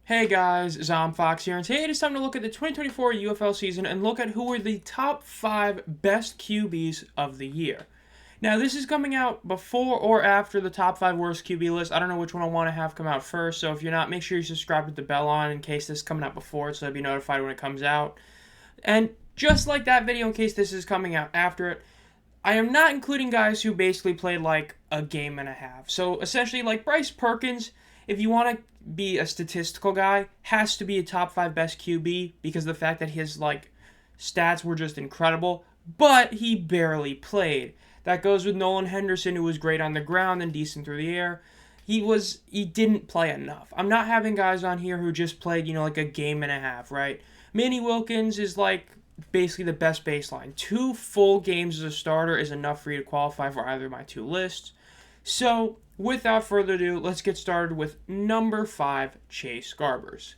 Hey guys, Zomfox here, and today it is time to look at the 2024 UFL season and look at who were the top 5 best QBs of the year. Now, this is coming out before or after the top 5 worst QB list. I don't know which one I want to have come out first, so if you're not, make sure you subscribe with the bell on in case this is coming out before it, so you'll be notified when it comes out. And just like that video, in case this is coming out after it, I am not including guys who basically played like a game and a half. So essentially, like Bryce Perkins, if you want to be a statistical guy, has to be a top 5 best QB because of the fact that his like stats were just incredible, but he barely played. That goes with Nolan Henderson, who was great on the ground and decent through the air. He didn't play enough. I'm not having guys on here who just played, like a game and a half, right? Manny Wilkins is like basically the best baseline. 2 full games as a starter is enough for you to qualify for either of my 2 lists. So, without further ado, let's get started with number 5, Chase Garbers.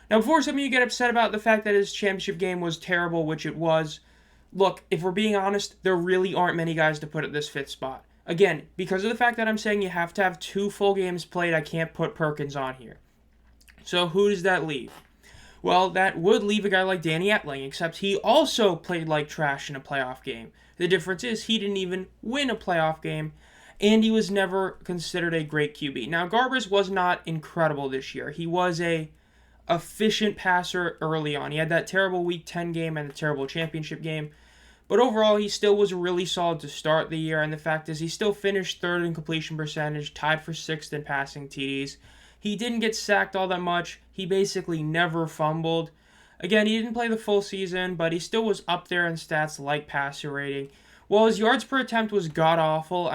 Now, before some of you get upset about the fact that his championship game was terrible, which it was, look, if we're being honest, there really aren't many guys to put at this 5th spot. Again, because of the fact that I'm saying you have to have 2 full games played, I can't put Perkins on here. So, who does that leave? Well, that would leave a guy like Danny Etling, except he also played like trash in a playoff game. The difference is he didn't even win a playoff game, and he was never considered a great QB. Now, Garbers was not incredible this year. He was a efficient passer early on. He had that terrible Week 10 game and the terrible championship game, but overall, he still was really solid to start the year, and the fact is he still finished 3rd in completion percentage, tied for 6th in passing TDs. He didn't get sacked all that much. He basically never fumbled. Again, he didn't play the full season, but he still was up there in stats like passer rating. While his yards per attempt was god-awful,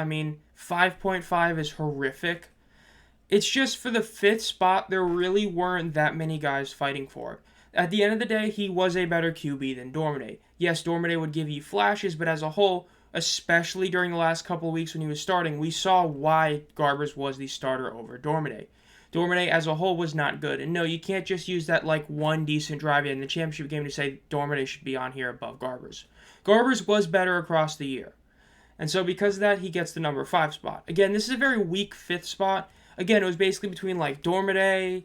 5.5 is horrific. It's just for the 5th spot, there really weren't that many guys fighting for it. At the end of the day, he was a better QB than Dormady. Yes, Dormady would give you flashes, but as a whole, especially during the last couple of weeks when he was starting, we saw why Garbers was the starter over Dormady. Dormady as a whole was not good. And no, you can't just use that like one decent drive in the championship game to say Dormady should be on here above Garbers. Garbers was better across the year. And so because of that, he gets the number 5 spot. Again, this is a very weak 5th spot. Again, it was basically between like Dormady,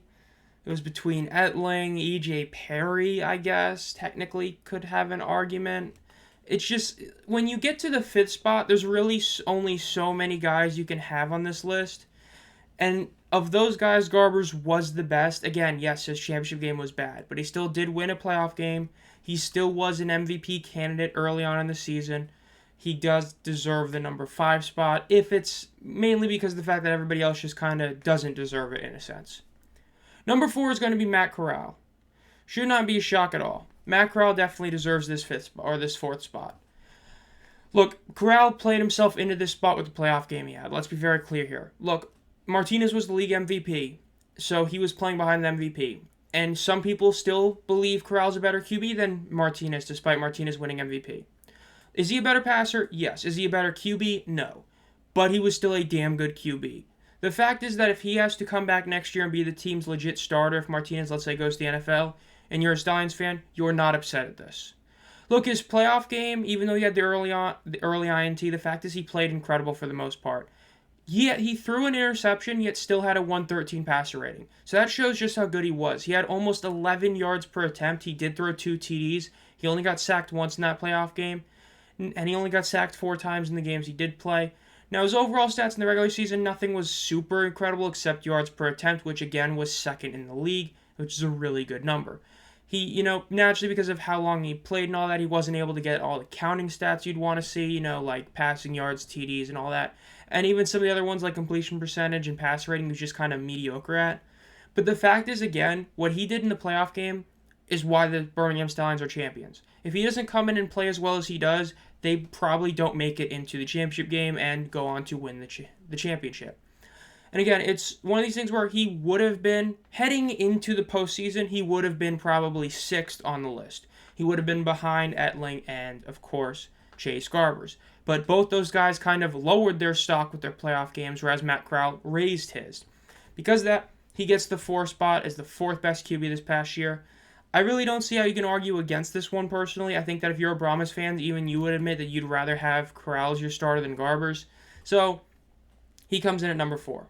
it was between Etling, E.J. Perry, I guess, technically could have an argument. It's just, when you get to the 5th spot, there's really only so many guys you can have on this list. And of those guys, Garbers was the best. Again, yes, his championship game was bad, but he still did win a playoff game. He still was an MVP candidate early on in the season. He does deserve the number 5 spot, if it's mainly because of the fact that everybody else just kind of doesn't deserve it in a sense. Number 4 is going to be Matt Corral. Should not be a shock at all. Matt Corral definitely deserves this 5th spot, or this 4th spot. Look, Corral played himself into this spot with the playoff game he had. Let's be very clear here. Look, Martinez was the league MVP, so he was playing behind the MVP. And some people still believe Corral's a better QB than Martinez, despite Martinez winning MVP. Is he a better passer? Yes. Is he a better QB? No. But he was still a damn good QB. The fact is that if he has to come back next year and be the team's legit starter, if Martinez, let's say, goes to the NFL, and you're a Stallions fan, you're not upset at this. Look, his playoff game, even though he had the early INT, the fact is he played incredible for the most part. He threw an interception, yet still had a 113 passer rating. So that shows just how good he was. He had almost 11 yards per attempt. He did throw 2 TDs. He only got sacked once in that playoff game. And he only got sacked 4 times in the games he did play. Now, his overall stats in the regular season, nothing was super incredible except yards per attempt, which again was 2nd in the league, which is a really good number. He, naturally because of how long he played and all that, he wasn't able to get all the counting stats you'd want to see, like passing yards, TDs, and all that. And even some of the other ones like completion percentage and pass rating was just kind of mediocre at. But the fact is, again, what he did in the playoff game is why the Birmingham Stallions are champions. If he doesn't come in and play as well as he does, they probably don't make it into the championship game and go on to win the championship. And again, it's one of these things where he would have been, heading into the postseason, he would have been probably 6th on the list. He would have been behind Etling and, of course, Chase Garbers. But both those guys kind of lowered their stock with their playoff games, whereas Matt Corral raised his. Because of that, he gets the 4th spot as the 4th best QB this past year. I really don't see how you can argue against this one personally. I think that if you're a Brahmas fan, even you would admit that you'd rather have Corral as your starter than Garbers. So, he comes in at number 4.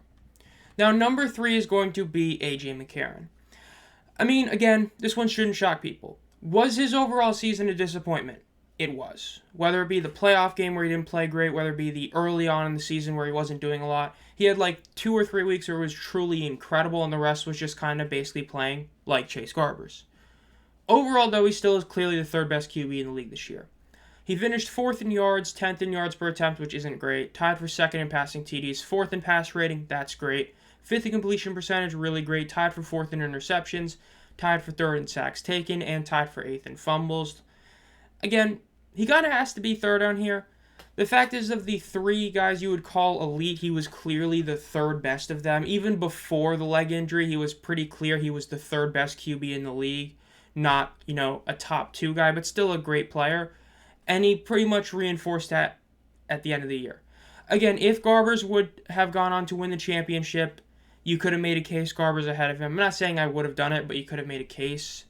Now, number 3 is going to be A.J. McCarron. I mean, again, this one shouldn't shock people. Was his overall season a disappointment? It was. Whether it be the playoff game where he didn't play great, whether it be the early on in the season where he wasn't doing a lot, he had like 2 or 3 weeks where it was truly incredible, and the rest was just kind of basically playing like Chase Garbers. Overall, though, he still is clearly the third best QB in the league this year. He finished 4th in yards, 10th in yards per attempt, which isn't great. Tied for 2nd in passing TDs, 4th in pass rating, that's great. 5th in completion percentage, really great. Tied for 4th in interceptions, tied for 3rd in sacks taken, and tied for 8th in fumbles. Again, he kind of has to be 3rd on here. The fact is, of the 3 guys you would call elite, he was clearly the 3rd best of them. Even before the leg injury, he was pretty clear he was the 3rd best QB in the league. Not, a top 2 guy, but still a great player. And he pretty much reinforced that at the end of the year. Again, if Garbers would have gone on to win the championship, you could have made a case Garbers ahead of him. I'm not saying I would have done it, but you could have made a case.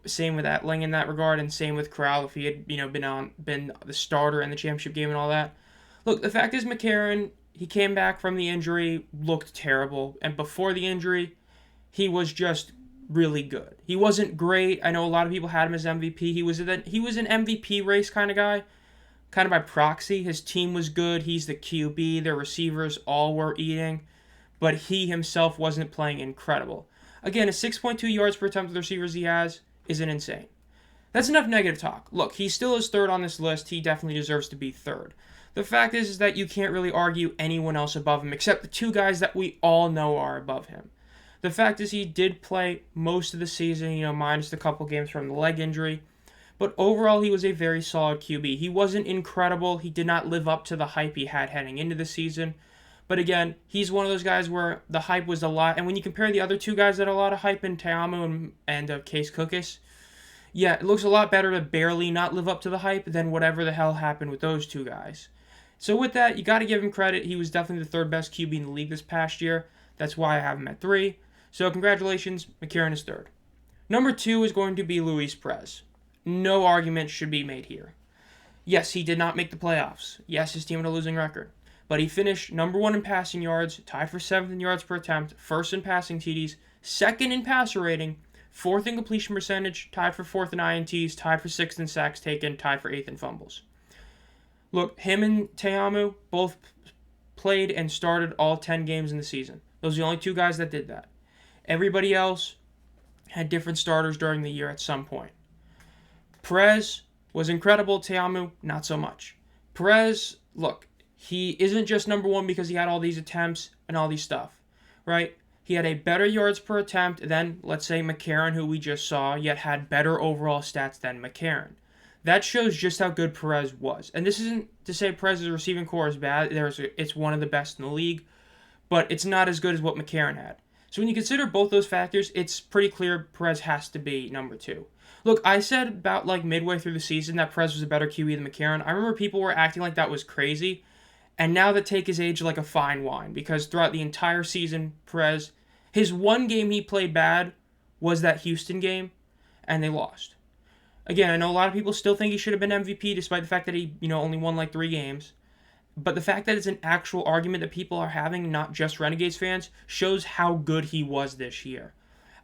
Same with Etling in that regard, and same with Corral if he had, been the starter in the championship game and all that. Look, the fact is McCarron, he came back from the injury, looked terrible, and before the injury, he was just really good. He wasn't great. I know a lot of people had him as MVP. He was an MVP race kind of guy, kind of by proxy. His team was good. He's the QB. Their receivers all were eating, but he himself wasn't playing incredible. Again, a 6.2 yards per attempt with the receivers he has isn't insane. That's enough negative talk. Look, he still is 3rd on this list. He definitely deserves to be 3rd. The fact is that you can't really argue anyone else above him except the 2 guys that we all know are above him. The fact is he did play most of the season, minus a couple games from the leg injury. But overall, he was a very solid QB. He wasn't incredible. He did not live up to the hype he had heading into the season. But again, he's one of those guys where the hype was a lot. And when you compare the other 2 guys that had a lot of hype in Te'amu and Case Cookus, yeah, it looks a lot better to barely not live up to the hype than whatever the hell happened with those 2 guys. So with that, you got to give him credit. He was definitely the 3rd best QB in the league this past year. That's why I have him at 3. So congratulations, McCarron is 3rd. Number 2 is going to be Luis Perez. No argument should be made here. Yes, he did not make the playoffs. Yes, his team had a losing record. But he finished number 1 in passing yards, tied for 7th in yards per attempt, 1st in passing TDs, 2nd in passer rating, 4th in completion percentage, tied for 4th in INTs, tied for 6th in sacks taken, tied for 8th in fumbles. Look, him and Te'amu both played and started all 10 games in the season. Those are the only 2 guys that did that. Everybody else had different starters during the year at some point. Perez was incredible. Te'amu, not so much. Perez, look, he isn't just number 1 because he had all these attempts and all these stuff, right? He had a better yards per attempt than, let's say, McCarron, who we just saw, yet had better overall stats than McCarron. That shows just how good Perez was. And this isn't to say Perez's receiving core is bad. It's one of the best in the league, but it's not as good as what McCarron had. So when you consider both those factors, it's pretty clear Perez has to be number 2. Look, I said about midway through the season that Perez was a better QB than McCarron. I remember people were acting like that was crazy, and now that take his age like a fine wine, because throughout the entire season, Perez, his one game he played bad was that Houston game, and they lost. Again, I know a lot of people still think he should have been MVP despite the fact that he, only won 3 games. But the fact that it's an actual argument that people are having, not just Renegades fans, shows how good he was this year.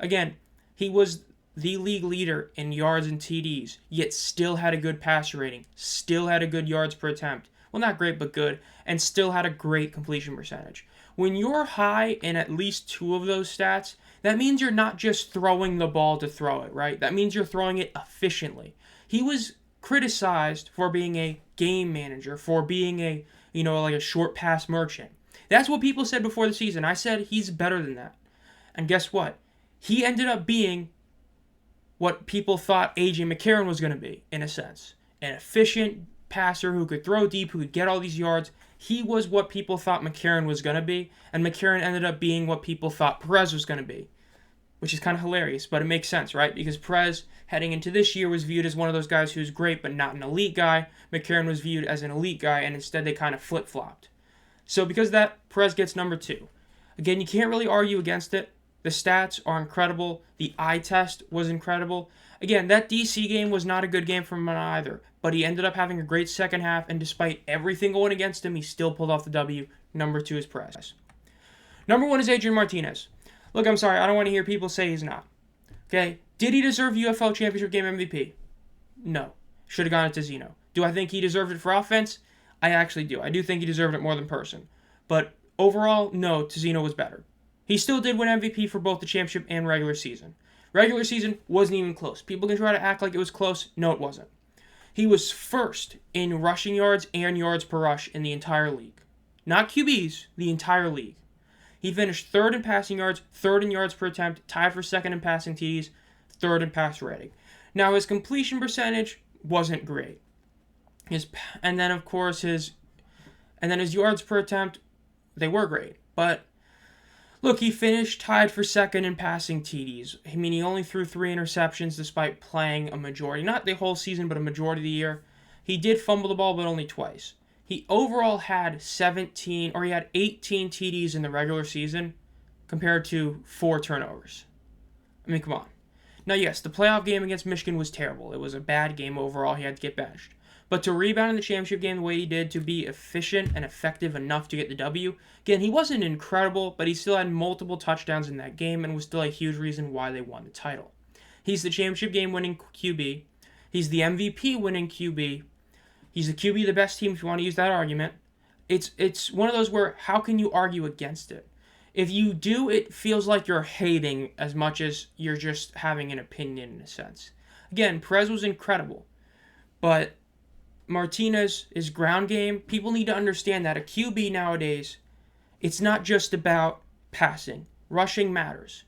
Again, he was the league leader in yards and TDs, yet still had a good passer rating, still had a good yards per attempt. Well, not great, but good, and still had a great completion percentage. When you're high in at least 2 of those stats, that means you're not just throwing the ball to throw it, right? That means you're throwing it efficiently. He was criticized for being a game manager, for being a short pass merchant. That's what people said before the season. I said he's better than that. And guess what? He ended up being what people thought A.J. McCarron was going to be, in a sense. An efficient passer who could throw deep, who could get all these yards. He was what people thought McCarron was going to be, and McCarron ended up being what people thought Perez was going to be. Which is kind of hilarious, but it makes sense, right? Because Perez, heading into this year, was viewed as one of those guys who's great, but not an elite guy. McCarron was viewed as an elite guy, and instead they kind of flip-flopped. So because of that, Perez gets number 2. Again, you can't really argue against it. The stats are incredible. The eye test was incredible. Again, that DC game was not a good game for him either, but he ended up having a great second half, and despite everything going against him, he still pulled off the W. Number 2 is Perez. Number 1 is Adrian Martinez. Look, I'm sorry, I don't want to hear people say he's not. Okay, did he deserve UFL Championship Game MVP? No. Should have gone to Zeno. Do I think he deserved it for offense? I actually do. I do think he deserved it more than Person. But overall, no, Tizino was better. He still did win MVP for both the championship and regular season. Regular season wasn't even close. People can try to act like it was close. No, it wasn't. He was first in rushing yards and yards per rush in the entire league. Not QBs, the entire league. He finished third in passing yards, third in yards per attempt, tied for second in passing TDs, third in pass rating. Now, his completion percentage wasn't great. And then his yards per attempt, they were great. But look, he finished tied for second in passing TDs. I mean, he only threw 3 interceptions despite playing a majority, not the whole season, but a majority of the year. He did fumble the ball, but only twice. He overall had 18 TDs in the regular season compared to 4 turnovers. I mean, come on. Now, yes, the playoff game against Michigan was terrible. It was a bad game overall. He had to get benched. But to rebound in the championship game the way he did, to be efficient and effective enough to get the W, again, he wasn't incredible, but he still had multiple touchdowns in that game and was still a huge reason why they won the title. He's the championship game winning QB. He's the MVP winning QB. He's the QB of the best team if you want to use that argument. It's one of those where how can you argue against it? If you do, it feels like you're hating as much as you're just having an opinion in a sense. Again, Perez was incredible, but Martinez's ground game, people need to understand that a QB nowadays, it's not just about passing. Rushing matters.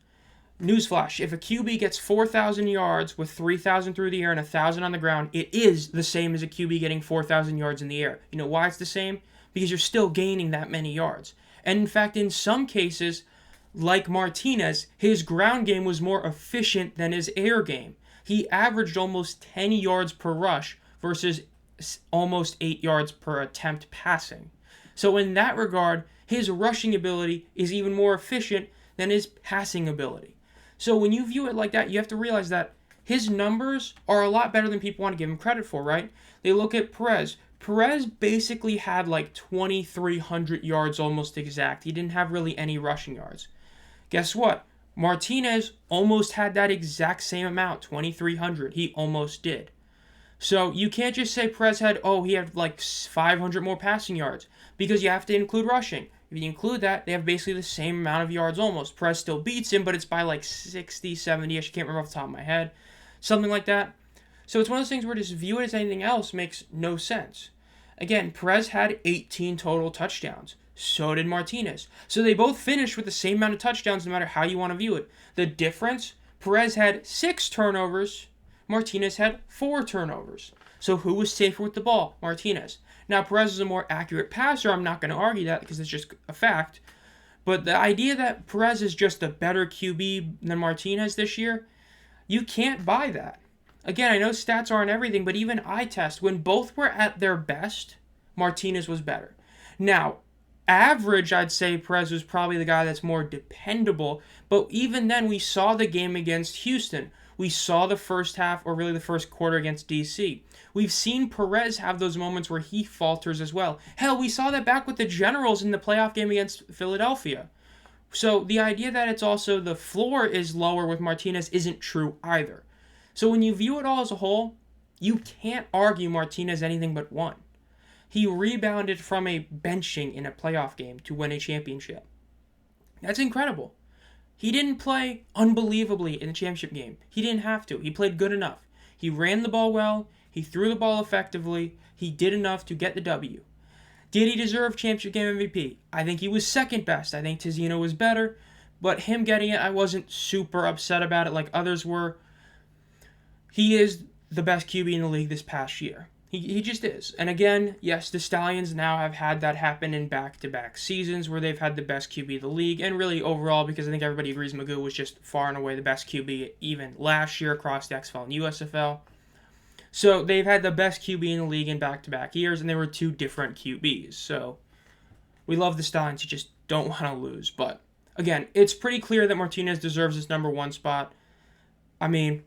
Newsflash, if a QB gets 4,000 yards with 3,000 through the air and 1,000 on the ground, it is the same as a QB getting 4,000 yards in the air. You know why it's the same? Because you're still gaining that many yards. And in fact, in some cases, like Martinez, his ground game was more efficient than his air game. He averaged almost 10 yards per rush versus almost 8 yards per attempt passing. So in that regard, his rushing ability is even more efficient than his passing ability. So when you view it like that, you have to realize that his numbers are a lot better than people want to give him credit for, right? They look at Perez. Perez basically had like 2,300 yards almost exact. He didn't have really any rushing yards. Guess what? Martinez almost had that exact same amount, 2,300. He almost did. So you can't just say Perez he had like 500 more passing yards because you have to include rushing. If you include that, they have basically the same amount of yards almost. Perez still beats him, but it's by like 60, 70-ish. I can't remember off the top of my head. Something like that. So it's one of those things where just view it as anything else makes no sense. Again, Perez had 18 total touchdowns. So did Martinez. So they both finished with the same amount of touchdowns no matter how you want to view it. The difference, Perez had 6 turnovers. Martinez had 4 turnovers. So who was safer with the ball? Martinez. Now, Perez is a more accurate passer. I'm not going to argue that because it's just a fact. But the idea that Perez is just a better QB than Martinez this year, you can't buy that. Again, I know stats aren't everything, but even eye test, when both were at their best, Martinez was better. Now, average, I'd say Perez was probably the guy that's more dependable. But even then, we saw the game against Houston. We saw the first half, or really the first quarter against DC. We've seen Perez have those moments where he falters as well. Hell, we saw that back with the Generals in the playoff game against Philadelphia. So the idea that it's also the floor is lower with Martinez isn't true either. So when you view it all as a whole, you can't argue Martinez anything but won. He rebounded from a benching in a playoff game to win a championship. That's incredible. He didn't play unbelievably in the championship game. He didn't have to. He played good enough. He ran the ball well. He threw the ball effectively. He did enough to get the W. Did he deserve championship game MVP? I think he was second best. I think Tizino was better. But him getting it, I wasn't super upset about it like others were. He is the best QB in the league this past year. He just is. And again, yes, the Stallions now have had that happen in back-to-back seasons where they've had the best QB of the league, and really overall, because I think everybody agrees Magoo was just far and away the best QB even last year across the XFL and USFL. So they've had the best QB in the league in back-to-back years, and they were 2 different QBs. So we love the Stallions, you just don't want to lose. But again, it's pretty clear that Martinez deserves his number 1 spot. I mean,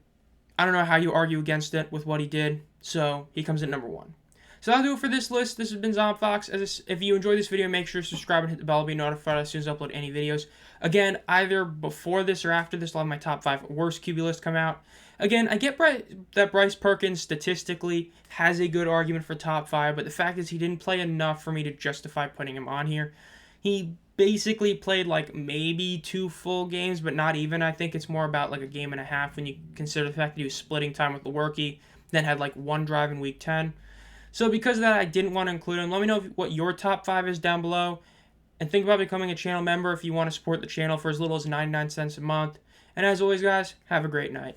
I don't know how you argue against it with what he did, so he comes in number 1. So that'll do it for this list. This has been ZombFox. If you enjoyed this video, make sure to subscribe and hit the bell to be notified as soon as I upload any videos. Again, either before this or after this, I'll have my top 5 worst QB list come out. Again, I get that Bryce Perkins statistically has a good argument for top 5, but the fact is he didn't play enough for me to justify putting him on here. He basically played like maybe 2 full games, but not even. I think it's more about like a game and a half when you consider the fact that he was splitting time with Lewerke, then had like 1 drive in week 10. So because of that, I didn't want to include him. Let me know what your top 5 is down below. And think about becoming a channel member if you want to support the channel for as little as 99 cents a month. And as always, guys, have a great night.